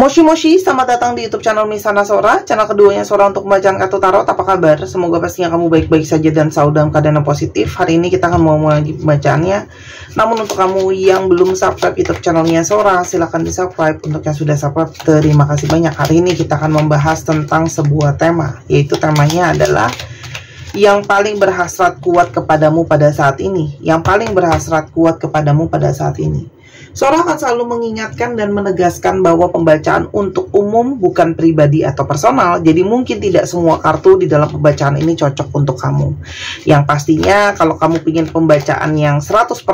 Moshi Moshi, selamat datang di YouTube channel Misana Sora, channel keduanya Sora untuk pembacaan kartu tarot. Apa kabar? Semoga pastinya kamu baik-baik saja dan selalu dalam keadaan yang positif. Hari ini kita akan mulai pembacaannya. Namun untuk kamu yang belum subscribe YouTube channelnya Sora, silahkan di subscribe. Untuk yang sudah subscribe, terima kasih banyak. Hari ini kita akan membahas tentang sebuah tema, yaitu temanya adalah yang paling berhasrat kuat kepadamu pada saat ini. Yang paling berhasrat kuat kepadamu pada saat ini. Sora akan selalu mengingatkan dan menegaskan bahwa pembacaan untuk umum, bukan pribadi atau personal. Jadi mungkin tidak semua kartu di dalam pembacaan ini cocok untuk kamu. Yang pastinya kalau kamu ingin pembacaan yang 100%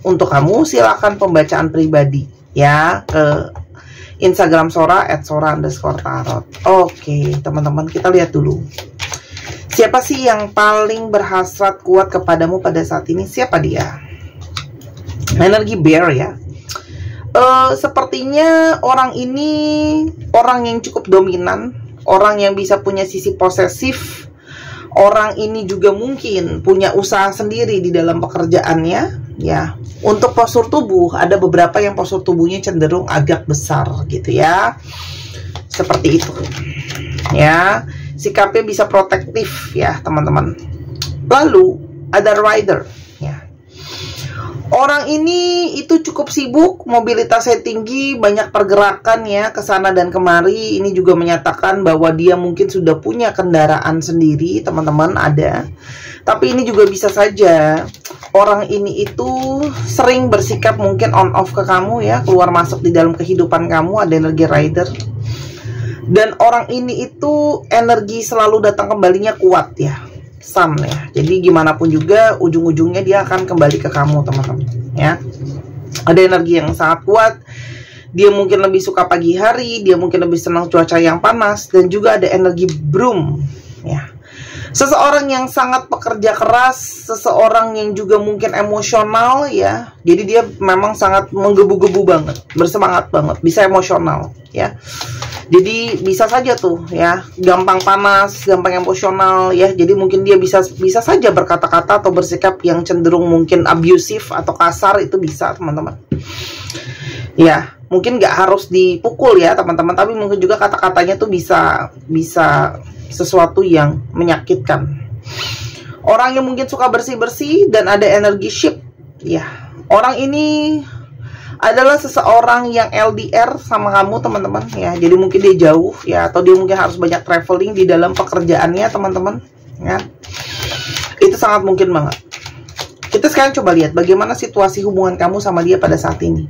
untuk kamu, silakan pembacaan pribadi ya ke Instagram Sora @sora_tarot. Oke, teman-teman, kita lihat dulu. Siapa sih yang paling berhasrat kuat kepadamu pada saat ini? Siapa dia? Energi bear ya. Sepertinya orang ini orang yang cukup dominan, orang yang bisa punya sisi posesif. Orang ini juga mungkin punya usaha sendiri di dalam pekerjaannya ya. Untuk postur tubuh, ada beberapa yang postur tubuhnya cenderung agak besar gitu ya. Seperti itu. Ya, sikapnya bisa protektif ya, teman-teman. Lalu ada rider. Orang ini itu cukup sibuk, mobilitasnya tinggi, banyak pergerakan ya, ke sana dan kemari. Ini juga menyatakan bahwa dia mungkin sudah punya kendaraan sendiri, teman-teman, ada. Tapi ini juga bisa saja orang ini itu sering bersikap mungkin on off ke kamu ya, keluar masuk di dalam kehidupan kamu, ada energi rider. Dan orang ini itu energi selalu datang kembalinya kuat ya. Sun ya, jadi gimana pun juga ujung-ujungnya dia akan kembali ke kamu, teman-teman ya. Ada energi yang sangat kuat. Dia mungkin lebih suka pagi hari, dia mungkin lebih senang cuaca yang panas, dan juga ada energi broom ya. Seseorang yang sangat pekerja keras, seseorang yang juga mungkin emosional ya. Jadi dia memang sangat menggebu-gebu banget, bersemangat banget, bisa emosional ya. Jadi bisa saja tuh ya, gampang panas, gampang emosional ya. Jadi mungkin dia bisa saja berkata-kata atau bersikap yang cenderung mungkin abusif atau kasar, itu bisa, teman-teman. Ya, mungkin nggak harus dipukul ya, teman-teman, tapi mungkin juga kata-katanya tuh bisa sesuatu yang menyakitkan. Orang yang mungkin suka bersih-bersih dan ada energi ship ya. Orang ini adalah seseorang yang LDR sama kamu, teman-teman ya. Jadi mungkin dia jauh ya, atau dia mungkin harus banyak traveling di dalam pekerjaannya, teman-teman ya. Itu sangat mungkin banget. Kita sekarang coba lihat bagaimana situasi hubungan kamu sama dia pada saat ini.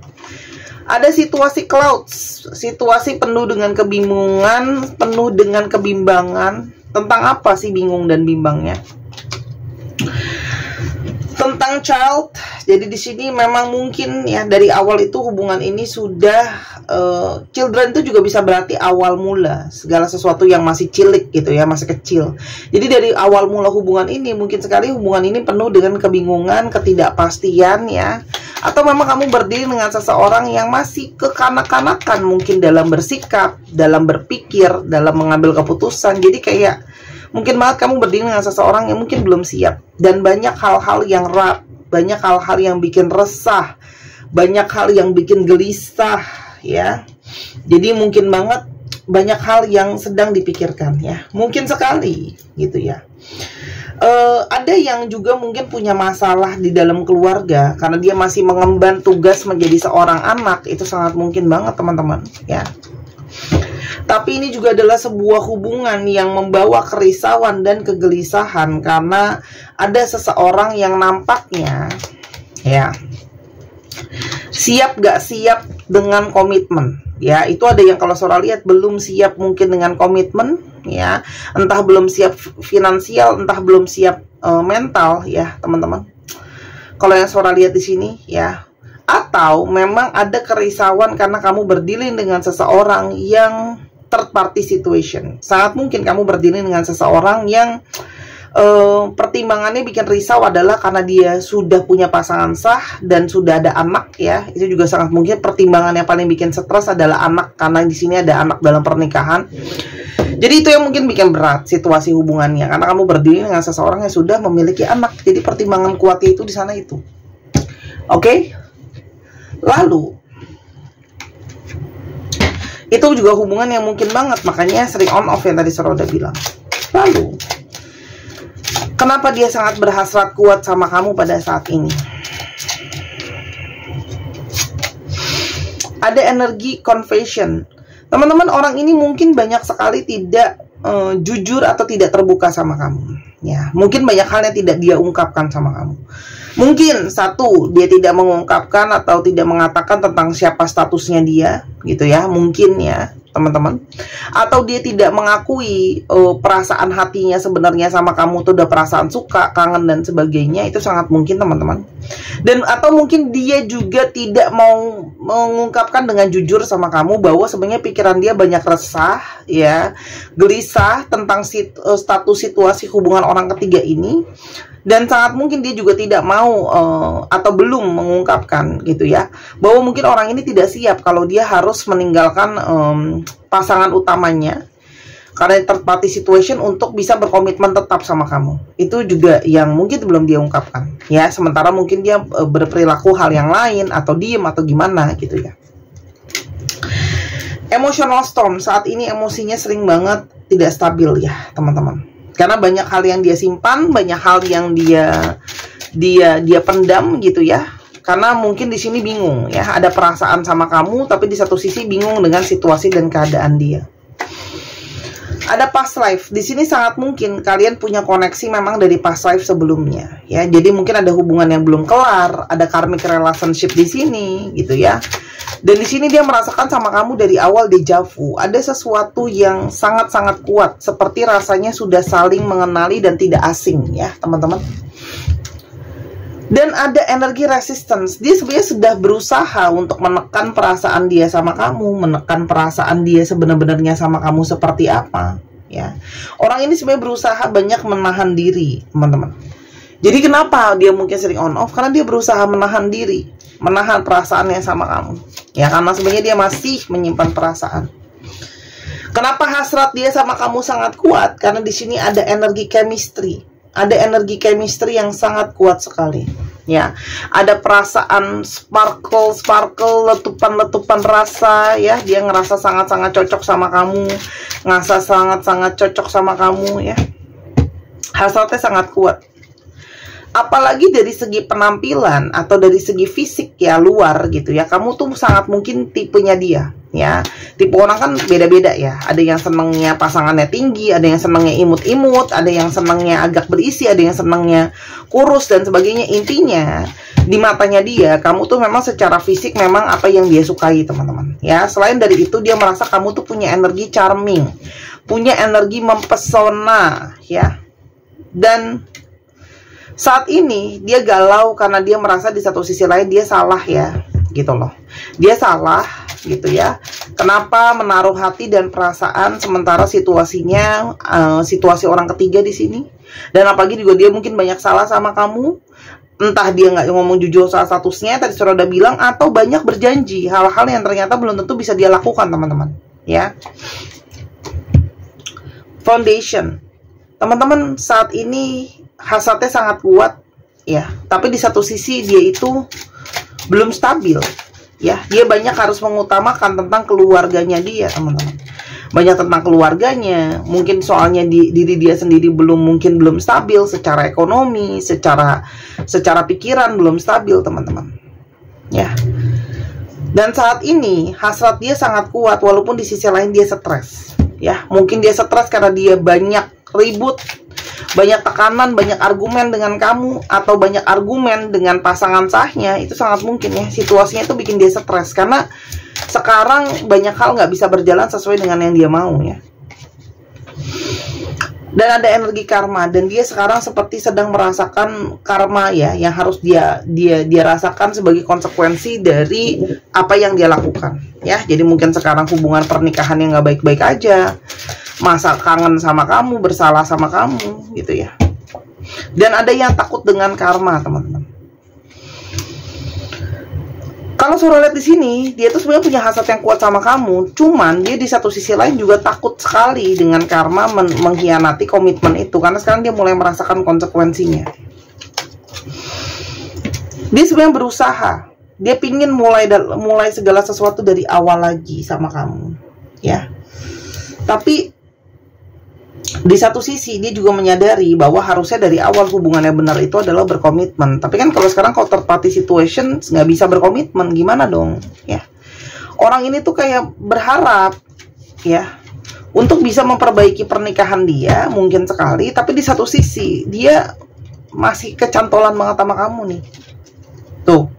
Ada situasi clouds, situasi penuh dengan kebingungan, penuh dengan kebimbangan. Tentang apa sih bingung dan bimbangnya? Tentang child. Jadi di sini memang mungkin ya dari awal itu hubungan ini sudah children itu juga bisa berarti awal mula segala sesuatu yang masih cilik gitu ya, masih kecil. Jadi dari awal mula hubungan ini mungkin sekali hubungan ini penuh dengan kebingungan, ketidakpastian ya. Atau memang kamu berdiri dengan seseorang yang masih kekanak-kanakan mungkin dalam bersikap, dalam berpikir, dalam mengambil keputusan. Jadi kayak mungkin banget kamu berdiri dengan seseorang yang mungkin belum siap. Dan banyak hal-hal yang banyak hal-hal yang bikin resah, banyak hal yang bikin gelisah ya. Jadi mungkin banget banyak hal yang sedang dipikirkan ya. Mungkin sekali gitu ya. Ada yang juga mungkin punya masalah di dalam keluarga karena dia masih mengemban tugas menjadi seorang anak. Itu sangat mungkin banget, teman-teman ya. Tapi ini juga adalah sebuah hubungan yang membawa kerisauan dan kegelisahan karena ada seseorang yang nampaknya ya siap gak siap dengan komitmen ya. Itu ada yang kalau Sora lihat belum siap mungkin dengan komitmen ya, entah belum siap finansial, entah belum siap mental ya, teman-teman. Kalau yang Sora lihat di sini ya, atau memang ada kerisauan karena kamu berdiri dengan seseorang yang third party situation. Sangat mungkin kamu berdiri dengan seseorang yang pertimbangannya bikin risau adalah karena dia sudah punya pasangan sah dan sudah ada anak ya. Itu juga sangat mungkin pertimbangan yang paling bikin stres adalah anak, karena di sini ada anak dalam pernikahan. Jadi itu yang mungkin bikin berat situasi hubungannya karena kamu berdiri dengan seseorang yang sudah memiliki anak. Jadi pertimbangan kuatnya itu di sana itu. Oke? Lalu Itu juga hubungan yang mungkin banget, makanya sering on off yang tadi Saroda bilang. Lalu, kenapa dia sangat berhasrat kuat sama kamu pada saat ini? Ada energi confession. Teman-teman, orang ini mungkin banyak sekali tidak jujur atau tidak terbuka sama kamu. Ya, mungkin banyak hal yang tidak dia ungkapkan sama kamu. Mungkin satu, dia tidak mengungkapkan atau tidak mengatakan tentang siapa statusnya dia, gitu ya. Mungkin ya, teman-teman. Atau dia tidak mengakui perasaan hatinya sebenarnya sama kamu tuh udah perasaan suka, kangen dan sebagainya. Itu sangat mungkin, teman-teman. Dan atau mungkin dia juga tidak mau mengungkapkan dengan jujur sama kamu bahwa sebenarnya pikiran dia banyak resah, ya, gelisah tentang status situasi hubungan orang ketiga ini. Dan sangat mungkin dia juga tidak mau atau belum mengungkapkan gitu ya, bahwa mungkin orang ini tidak siap kalau dia harus meninggalkan pasangan utamanya karena third party situation untuk bisa berkomitmen tetap sama kamu. Itu juga yang mungkin belum dia ungkapkan ya, sementara mungkin dia berperilaku hal yang lain atau diem atau gimana gitu ya. Emotional storm, saat ini emosinya sering banget tidak stabil ya teman-teman. Karena banyak hal yang dia simpan, banyak hal yang dia pendam gitu ya. Karena mungkin di sini bingung ya, ada perasaan sama kamu, tapi di satu sisi bingung dengan situasi dan keadaan dia. Ada past life. Di sini sangat mungkin kalian punya koneksi memang dari past life sebelumnya ya. Jadi mungkin ada hubungan yang belum kelar, ada karmic relationship di sini gitu ya. Dan di sini dia merasakan sama kamu dari awal deja vu. Ada sesuatu yang sangat-sangat kuat, seperti rasanya sudah saling mengenali dan tidak asing ya, teman-teman. Dan ada energi resistance. Dia sebenarnya sudah berusaha untuk menekan perasaan dia sama kamu, menekan perasaan dia sebenarnya sama kamu seperti apa ya. Orang ini sebenarnya berusaha banyak menahan diri, teman-teman. Jadi kenapa dia mungkin sering on off? Karena dia berusaha menahan diri, menahan perasaannya sama kamu. Ya, karena sebenarnya dia masih menyimpan perasaan. Kenapa hasrat dia sama kamu sangat kuat? Karena di sini ada energi chemistry. Ada energi chemistry yang sangat kuat sekali. Ya, ada perasaan sparkle, letupan rasa ya. Dia ngerasa sangat-sangat cocok sama kamu, ngerasa sangat-sangat cocok sama kamu ya. Hasratnya sangat kuat. Apalagi dari segi penampilan atau dari segi fisik ya, luar gitu ya, kamu tuh sangat mungkin tipenya dia ya. Tipe orang kan beda-beda ya, ada yang senangnya pasangannya tinggi, ada yang senangnya imut-imut, ada yang senangnya agak berisi, ada yang senangnya kurus dan sebagainya. Intinya di matanya dia, kamu tuh memang secara fisik memang apa yang dia sukai, teman-teman ya. Selain dari itu, dia merasa kamu tuh punya energi charming, punya energi mempesona ya. Dan saat ini dia galau karena dia merasa di satu sisi lain dia salah ya, gitu loh. Dia salah gitu ya. Kenapa menaruh hati dan perasaan sementara situasinya situasi orang ketiga di sini. Dan apalagi juga dia mungkin banyak salah sama kamu. Entah dia nggak ngomong jujur soal statusnya, tadi sudah udah bilang, atau banyak berjanji hal-hal yang ternyata belum tentu bisa dia lakukan, teman-teman ya. Foundation. Teman-teman, saat ini hasratnya sangat kuat ya, tapi di satu sisi dia itu belum stabil ya. Dia banyak harus mengutamakan tentang keluarganya dia, teman-teman. Banyak tentang keluarganya, mungkin soalnya diri dia sendiri belum stabil secara ekonomi, secara pikiran belum stabil, teman-teman ya. Dan saat ini hasrat dia sangat kuat, walaupun di sisi lain dia stres ya. Mungkin dia stres karena dia banyak ribut, banyak tekanan, banyak argumen dengan kamu, atau banyak argumen dengan pasangan sahnya. Itu sangat mungkin ya, situasinya itu bikin dia stres karena sekarang banyak hal nggak bisa berjalan sesuai dengan yang dia mau ya. Dan ada energi karma, dan dia sekarang seperti sedang merasakan karma ya, yang harus dia rasakan sebagai konsekuensi dari apa yang dia lakukan ya. Jadi mungkin sekarang hubungan pernikahan yang nggak baik-baik aja, masa kangen sama kamu, bersalah sama kamu gitu ya. Dan ada yang takut dengan karma, teman-teman. Kalau Surya lihat di sini, dia tuh sebenarnya punya hasrat yang kuat sama kamu, cuman dia di satu sisi lain juga takut sekali dengan karma mengkhianati komitmen itu, karena sekarang dia mulai merasakan konsekuensinya. Dia sebenarnya berusaha, dia pingin mulai segala sesuatu dari awal lagi sama kamu ya. Tapi di satu sisi dia juga menyadari bahwa harusnya dari awal hubungannya benar itu adalah berkomitmen. Tapi kan kalau sekarang kalau third party situation nggak bisa berkomitmen, gimana dong? Ya, orang ini tuh kayak berharap ya untuk bisa memperbaiki pernikahan dia mungkin sekali. Tapi di satu sisi dia masih kecantolan banget sama kamu nih. Tuh,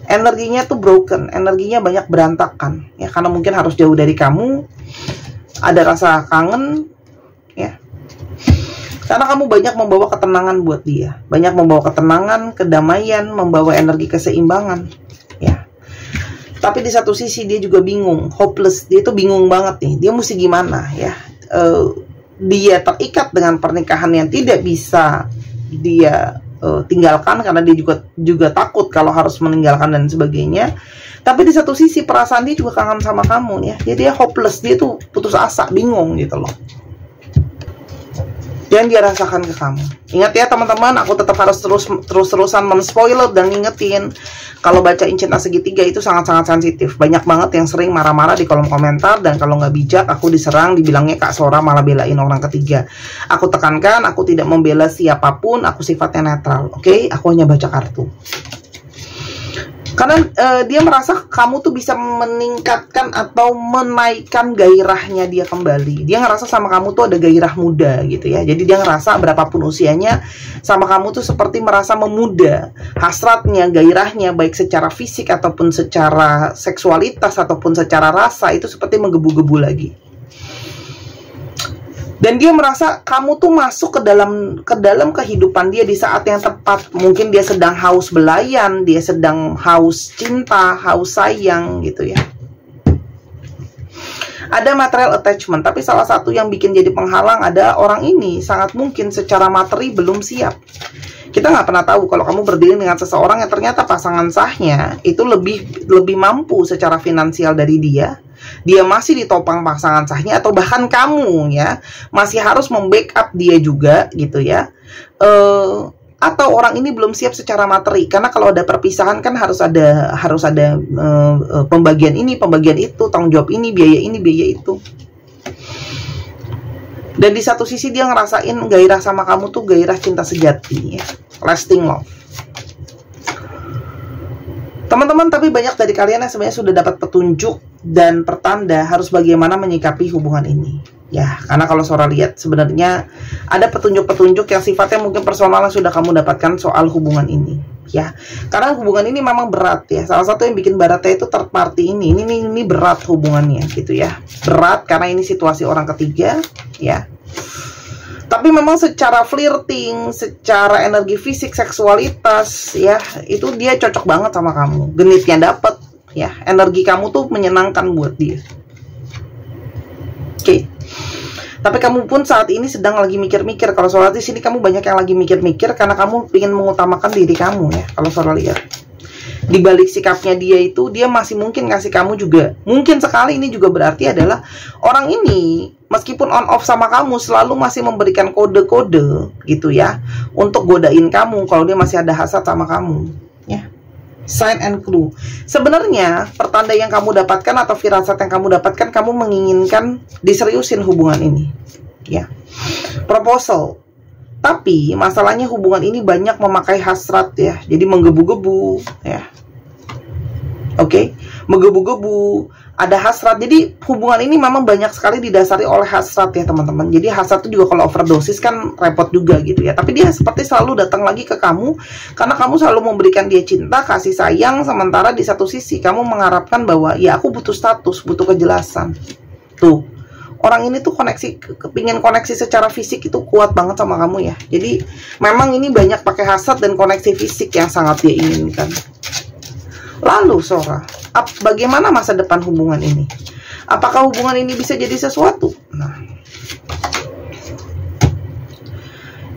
energinya tuh broken, energinya banyak berantakan ya, karena mungkin harus jauh dari kamu, ada rasa kangen ya, karena kamu banyak membawa ketenangan buat dia, banyak membawa ketenangan, kedamaian, membawa energi keseimbangan ya. Tapi di satu sisi dia juga bingung, hopeless, dia tuh bingung banget nih, dia mesti gimana ya. Dia terikat dengan pernikahan yang tidak bisa dia tinggalkan, karena dia juga takut kalau harus meninggalkan dan sebagainya. Tapi di satu sisi perasaan dia juga kangen sama kamu ya. Jadi dia hopeless, dia tuh putus asa, bingung gitu loh. Yang dia rasakan ke kamu. Ingat ya teman-teman, aku tetap harus terus-terusan menspoiler dan ngingetin kalau bacain cinta segitiga itu sangat-sangat sensitif. Banyak banget yang sering marah-marah di kolom komentar, dan kalau nggak bijak aku diserang, dibilangnya Kak Sora malah belain orang ketiga. Aku tekankan, aku tidak membela siapapun, aku sifatnya netral. Oke? Aku hanya baca kartu. Karena dia merasa kamu tuh bisa meningkatkan atau menaikkan gairahnya dia kembali. Dia ngerasa sama kamu tuh ada gairah muda gitu ya. Jadi dia ngerasa berapapun usianya sama kamu tuh seperti merasa memuda. Hasratnya, gairahnya baik secara fisik ataupun secara seksualitas ataupun secara rasa itu seperti menggebu-gebu lagi. Dan dia merasa kamu tuh masuk ke dalam kehidupan dia di saat yang tepat. Mungkin dia sedang haus belayan, dia sedang haus cinta, haus sayang gitu ya. Ada material attachment, tapi salah satu yang bikin jadi penghalang ada orang ini sangat mungkin secara materi belum siap. Kita nggak pernah tahu kalau kamu berdiri dengan seseorang yang ternyata pasangan sahnya itu lebih mampu secara finansial dari dia. Dia masih ditopang pasangan sahnya, atau bahkan kamu ya masih harus membackup dia juga gitu ya. Atau orang ini belum siap secara materi, karena kalau ada perpisahan kan harus ada pembagian ini, pembagian itu, tanggung jawab ini, biaya itu. Dan di satu sisi dia ngerasain gairah sama kamu tuh gairah cinta sejati ya, lasting love. Teman-teman, tapi banyak dari kalian yang sebenarnya sudah dapat petunjuk dan pertanda harus bagaimana menyikapi hubungan ini. Ya, karena kalau Sora lihat sebenarnya ada petunjuk-petunjuk yang sifatnya mungkin personal yang sudah kamu dapatkan soal hubungan ini. Ya, karena hubungan ini memang berat ya. Salah satu yang bikin beratnya itu third party ini berat hubungannya gitu ya. Berat karena ini situasi orang ketiga ya. Tapi memang secara flirting, secara energi fisik, seksualitas ya, itu dia cocok banget sama kamu. Genitnya dapet ya, energi kamu tuh menyenangkan buat dia. Oke. Tapi kamu pun saat ini sedang lagi mikir-mikir. Kalau Sora di sini kamu banyak yang lagi mikir-mikir karena kamu ingin mengutamakan diri kamu ya. Kalau Sora lihat di balik sikapnya dia itu, dia masih mungkin ngasih kamu juga. Mungkin sekali ini juga berarti adalah orang ini meskipun on off sama kamu selalu masih memberikan kode-kode gitu ya untuk godain kamu kalau dia masih ada hasad sama kamu ya. Sign and clue. Sebenarnya pertanda yang kamu dapatkan atau firasat yang kamu dapatkan, kamu menginginkan diseriusin hubungan ini ya. Proposal. Tapi masalahnya hubungan ini banyak memakai hasrat ya. Jadi menggebu-gebu ya. Oke, menggebu-gebu, ada hasrat. Jadi hubungan ini memang banyak sekali didasari oleh hasrat ya teman-teman. Jadi hasrat itu juga kalau overdosis kan repot juga gitu ya. Tapi dia seperti selalu datang lagi ke kamu karena kamu selalu memberikan dia cinta, kasih sayang. Sementara di satu sisi kamu mengharapkan bahwa ya aku butuh status, butuh kejelasan. Tuh, orang ini tuh kepingin koneksi secara fisik itu kuat banget sama kamu ya. Jadi memang ini banyak pakai hasrat dan koneksi fisik yang sangat dia inginkan. Lalu Sora, bagaimana masa depan hubungan ini? Apakah hubungan ini bisa jadi sesuatu? Nah,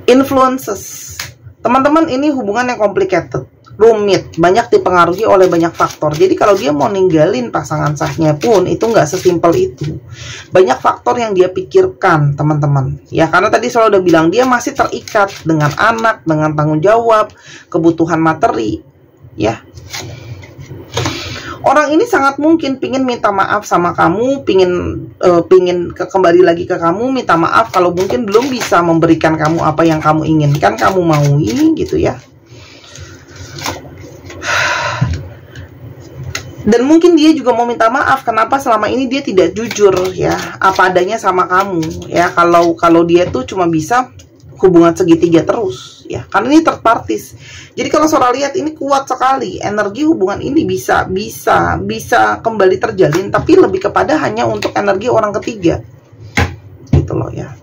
influences. Teman-teman, ini hubungan yang complicated, rumit, banyak dipengaruhi oleh banyak faktor. Jadi kalau dia mau ninggalin pasangan sahnya pun itu nggak sesimpel itu. Banyak faktor yang dia pikirkan, teman-teman. Ya, karena tadi Sora udah bilang dia masih terikat dengan anak, dengan tanggung jawab, kebutuhan materi, ya. Orang ini sangat mungkin pingin minta maaf sama kamu, pingin kembali lagi ke kamu, minta maaf kalau mungkin belum bisa memberikan kamu apa yang kamu inginkan, kamu maui gitu ya. Dan mungkin dia juga mau minta maaf kenapa selama ini dia tidak jujur ya, apa adanya sama kamu ya. Kalau dia tuh cuma bisa hubungan segitiga terus ya, karena ini third parties. Jadi kalau Sora lihat ini kuat sekali, energi hubungan ini bisa kembali terjalin, tapi lebih kepada hanya untuk energi orang ketiga gitu loh ya.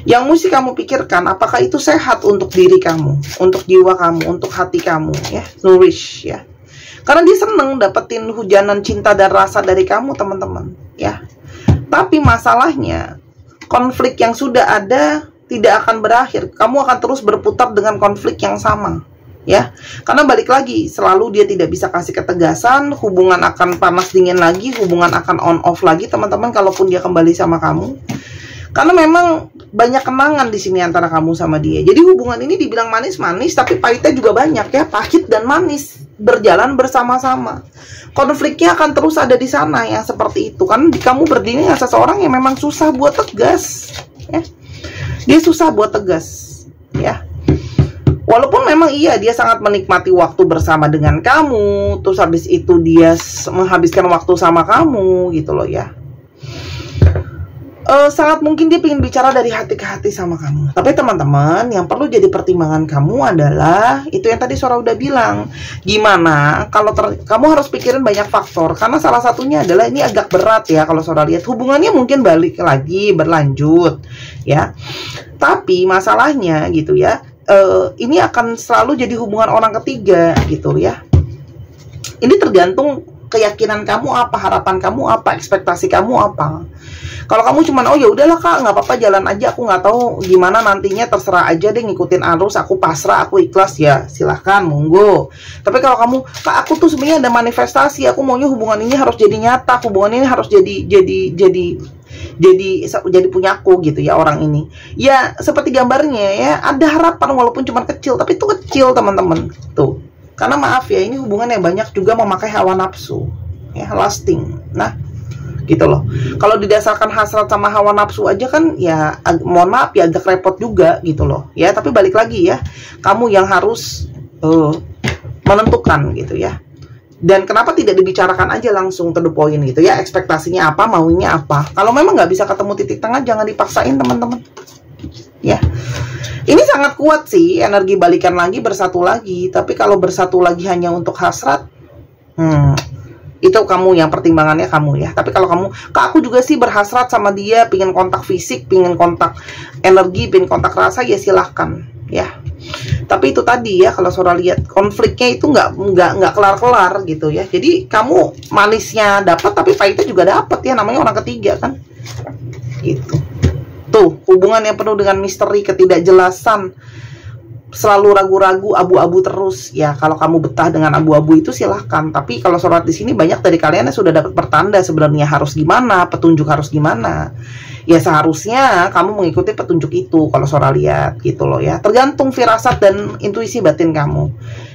Yang mesti kamu pikirkan, apakah itu sehat untuk diri kamu, untuk jiwa kamu, untuk hati kamu ya, nourish ya. Karena dia seneng dapetin hujanan cinta dan rasa dari kamu teman-teman ya. Tapi masalahnya konflik yang sudah ada tidak akan berakhir. Kamu akan terus berputar dengan konflik yang sama ya. Karena balik lagi, selalu dia tidak bisa kasih ketegasan, hubungan akan panas dingin lagi, hubungan akan on off lagi teman-teman kalaupun dia kembali sama kamu. Karena memang banyak kenangan di sini antara kamu sama dia. Jadi hubungan ini dibilang manis-manis, tapi pahitnya juga banyak ya, pahit dan manis berjalan bersama-sama. Konfliknya akan terus ada di sana yang seperti itu. Karena kamu berdiri dengan seseorang yang memang susah buat tegas ya. Dia susah buat tegas ya. Walaupun memang iya dia sangat menikmati waktu bersama dengan kamu, terus habis itu dia menghabiskan waktu sama kamu gitu loh ya. Sangat mungkin dia ingin bicara dari hati ke hati sama kamu. Tapi teman-teman, yang perlu jadi pertimbangan kamu adalah itu yang tadi Sora udah bilang. Gimana kalau kamu harus pikirin banyak faktor, karena salah satunya adalah ini agak berat ya kalau Sora lihat. Hubungannya mungkin balik lagi, berlanjut ya. Tapi masalahnya gitu ya, ini akan selalu jadi hubungan orang ketiga gitu ya. Ini tergantung keyakinan kamu apa, harapan kamu apa, ekspektasi kamu apa. Kalau kamu cuman oh ya udahlah Kak, nggak apa-apa, jalan aja, aku nggak tahu gimana nantinya, terserah aja deh, ngikutin arus, aku pasrah, aku ikhlas, ya silahkan monggo. Tapi kalau kamu Kak, aku tuh sebenarnya ada manifestasi, aku maunya hubungan ini harus jadi nyata, hubungan ini harus jadi punya aku gitu ya orang ini. Ya seperti gambarnya ya, ada harapan walaupun cuma kecil, tapi itu kecil teman-teman tuh. Karena maaf ya, ini hubungan yang banyak juga memakai hawa nafsu ya, lasting. Nah gitu loh. Kalau didasarkan hasrat sama hawa nafsu aja kan ya, mohon maaf ya, agak repot juga gitu loh ya. Tapi balik lagi ya, kamu yang harus menentukan gitu ya. Dan kenapa tidak dibicarakan aja langsung to the point gitu ya, ekspektasinya apa, maunya apa. Kalau memang nggak bisa ketemu titik tengah, jangan dipaksain teman-teman ya. Ini sangat kuat sih, energi balikan lagi, bersatu lagi. Tapi kalau bersatu lagi hanya untuk hasrat, itu kamu yang pertimbangannya kamu ya. Tapi kalau kamu, Kak aku juga sih berhasrat sama dia, pingin kontak fisik, pingin kontak energi, pingin kontak rasa, ya silahkan ya. Tapi itu tadi ya, kalau Sora lihat konfliknya itu nggak kelar-kelar gitu ya. Jadi kamu manisnya dapat, tapi pahitnya juga dapat ya, namanya orang ketiga kan gitu. Tuh, hubungan yang penuh dengan misteri, ketidakjelasan, selalu ragu-ragu, abu-abu terus ya. Kalau kamu betah dengan abu-abu itu silahkan. Tapi kalau Sora di sini banyak dari kalian yang sudah dapat pertanda sebenarnya harus gimana, petunjuk harus gimana. Ya seharusnya kamu mengikuti petunjuk itu kalau Sora lihat gitu loh ya. Tergantung firasat dan intuisi batin kamu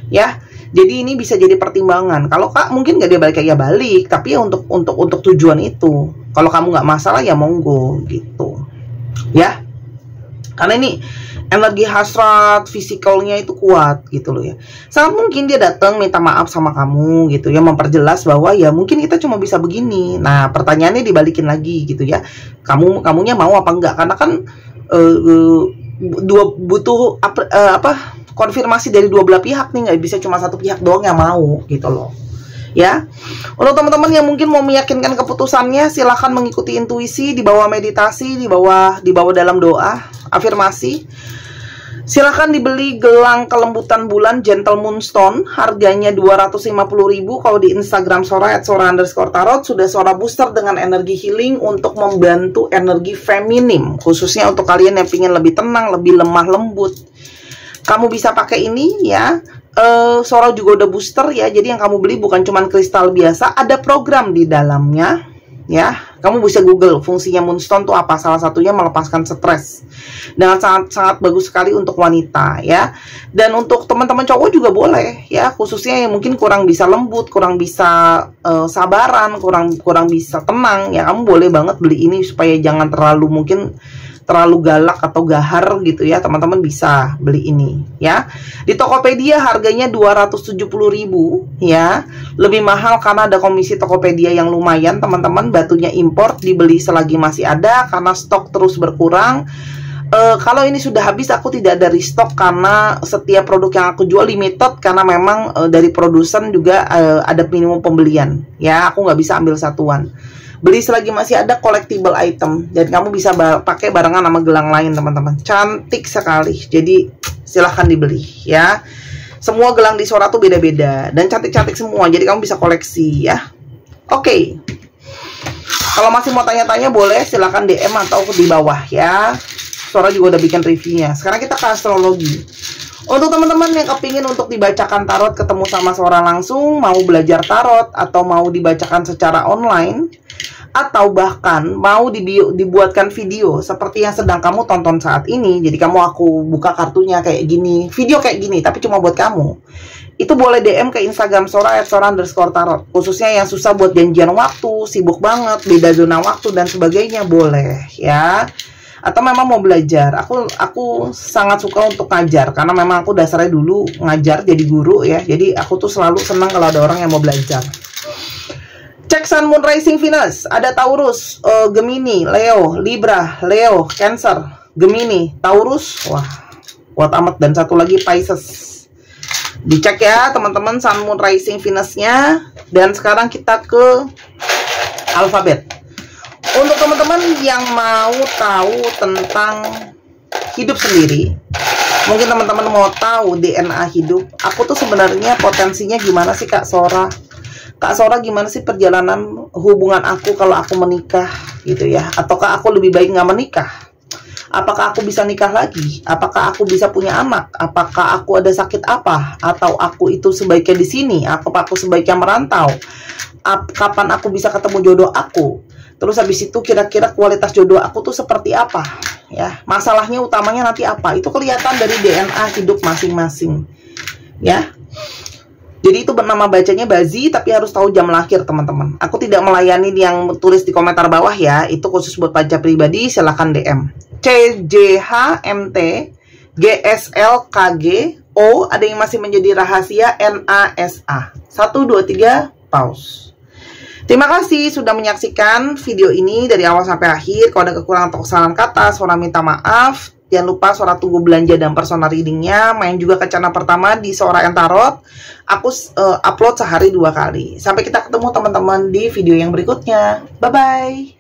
ya. Jadi ini bisa jadi pertimbangan. Kalau Kak mungkin nggak dia balik, ya balik, tapi ya untuk tujuan itu. Kalau kamu nggak masalah ya monggo gitu ya. Karena ini energi hasrat fisikalnya itu kuat gitu loh ya. Sangat mungkin dia datang minta maaf sama kamu gitu ya, memperjelas bahwa ya mungkin kita cuma bisa begini. Nah pertanyaannya dibalikin lagi gitu ya, kamunya mau apa enggak. Karena kan butuh konfirmasi dari dua belah pihak nih, nggak bisa cuma satu pihak doang yang mau gitu loh ya. Untuk teman-teman yang mungkin mau meyakinkan keputusannya, silahkan mengikuti intuisi, dibawa meditasi, dibawa dalam doa, afirmasi. Silahkan dibeli gelang kelembutan bulan Gentle Moonstone, harganya 250.000. Kalau di Instagram Sora @sora_tarot sudah Sora booster dengan energi healing untuk membantu energi feminim, khususnya untuk kalian yang ingin lebih tenang, lebih lemah lembut. Kamu bisa pakai ini ya. Sora juga udah booster ya. Jadi yang kamu beli bukan cuman kristal biasa, ada program di dalamnya ya. Kamu bisa Google fungsinya Moonstone tuh apa, salah satunya melepaskan stres. Dan sangat bagus sekali untuk wanita ya. Dan untuk teman-teman cowok juga boleh ya, khususnya yang mungkin kurang bisa lembut, kurang bisa sabaran, kurang bisa tenang ya, kamu boleh banget beli ini supaya jangan terlalu galak atau gahar gitu ya. Teman-teman bisa beli ini ya. Di Tokopedia harganya 270.000 ya. Lebih mahal karena ada komisi Tokopedia yang lumayan teman-teman. Batunya import, dibeli selagi masih ada karena stok terus berkurang. Kalau ini sudah habis aku tidak ada restock karena setiap produk yang aku jual limited, karena memang dari produsen juga ada minimum pembelian ya. Aku nggak bisa ambil satuan. Beli selagi masih ada, collectible item. Dan kamu bisa pakai barengan sama gelang lain teman-teman. Cantik sekali. Jadi silahkan dibeli ya. Semua gelang di Sora tuh beda-beda dan cantik-cantik semua. Jadi kamu bisa koleksi ya. Oke. Kalau masih mau tanya-tanya boleh silahkan DM atau di bawah ya. Sora juga udah bikin reviewnya. Sekarang kita ke astrologi. Untuk teman-teman yang kepingin untuk dibacakan tarot, ketemu sama Sora langsung, mau belajar tarot atau mau dibacakan secara online, atau bahkan mau dibuatkan video seperti yang sedang kamu tonton saat ini. Jadi aku buka kartunya kayak gini, video kayak gini, tapi cuma buat kamu. Itu boleh DM ke Instagram Sora @sora_tarot. Khususnya yang susah buat janjian waktu, sibuk banget, beda zona waktu dan sebagainya, boleh ya. Atau memang mau belajar, aku sangat suka untuk ngajar karena memang aku dasarnya dulu ngajar jadi guru ya. Jadi aku tuh selalu senang kalau ada orang yang mau belajar. Cek Sun, Moon, Rising, Venus. Ada Taurus, Gemini, Leo, Libra, Leo, Cancer, Gemini, Taurus. Wah, kuat amat. Dan satu lagi Pisces. Dicek ya teman-teman Sun, Moon, Rising, Venusnya. Dan sekarang kita ke alfabet. Untuk teman-teman yang mau tahu tentang hidup sendiri, mungkin teman-teman mau tahu DNA hidup, aku tuh sebenarnya potensinya gimana sih Kak Sora? Kak Sora gimana sih perjalanan hubungan aku kalau aku menikah gitu ya? Ataukah aku lebih baik nggak menikah? Apakah aku bisa nikah lagi? Apakah aku bisa punya anak? Apakah aku ada sakit apa? Atau aku itu sebaiknya di sini? Apakah aku sebaiknya merantau? Kapan aku bisa ketemu jodoh aku? Terus habis itu kira-kira kualitas jodoh aku tuh seperti apa ya? Masalahnya utamanya nanti apa? Itu kelihatan dari DNA hidup masing-masing ya. Jadi itu bernama bacanya Bazi, tapi harus tahu jam lahir teman-teman. Aku tidak melayani yang tulis di komentar bawah ya. Itu khusus buat baca pribadi, silahkan DM. CJHMT GSLKG O, ada yang masih menjadi rahasia, NASA. 1, 2, 3, pause. Terima kasih sudah menyaksikan video ini dari awal sampai akhir. Kalau ada kekurangan atau kesalahan kata, Sora minta maaf. Jangan lupa Sora tunggu belanja dan personal readingnya. Main juga ke channel pertama di Sora and Tarot. Aku upload sehari 2 kali. Sampai kita ketemu teman-teman di video yang berikutnya. Bye-bye.